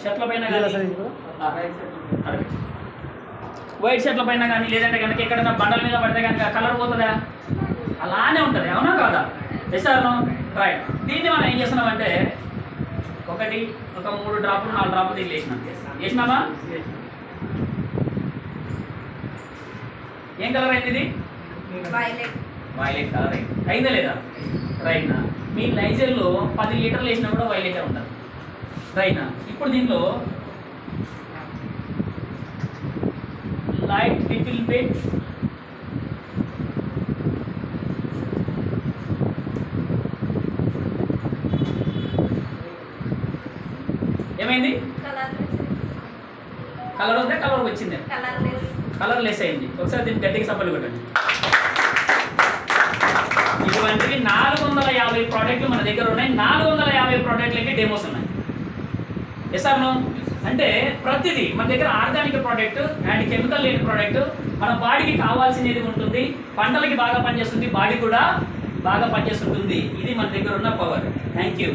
షర్ట్ల పైన వైట్ షర్ట్ల పైన కానీ లేదంటే కనుక ఎక్కడైనా బండల మీద పడితే కనుక కలర్ పోతుందా? అలానే ఉంటుంది, అవునా కాదా? ఎస్ఆర్ను రైట్. దీన్ని మనం ఏం చేస్తున్నామంటే ఒక 3 డ్రాపులు 4 డ్రాపులు దీన్ని వేసినామా? ఏం కలర్ అయింది? ఇది వైలెట్ కలర్ అయింది. అయిందా లేదా? రైట్నా. మీ నైజర్లో 10 లీటర్లు వేసినా కూడా వైలెట్ ఉంటుంది, రైట్నా. ఇప్పుడు దీనిలో లైట్ లిటిల్ బిట్ ఏమైంది? కలర్ ఉందా? కలర్ వచ్చింది, కలర్ లెస్ అయింది. ఒకసారి దీన్ని గట్టిగా సపోర్ట్ కొట్టండి. ఇటువంటివి 450 ప్రోడక్ట్లు మన దగ్గర ఉన్నాయి. 450 ప్రోడక్ట్లకి డెమోస్ ఉన్నాయి. ఎస్ఆర్ నో అంటే ప్రతిదీ మన దగ్గర ఆర్గానిక్ ప్రోడక్ట్ అండ్ కెమికల్ లేని ప్రోడక్ట్ మన బాడీకి కావాల్సినది ఉంటుంది. పంటలకి బాగా పనిచేస్తుంది, బాడీ కూడా బాగా పనిచేస్తుంటుంది. ఇది మన దగ్గర ఉన్న పవర్. Thank you.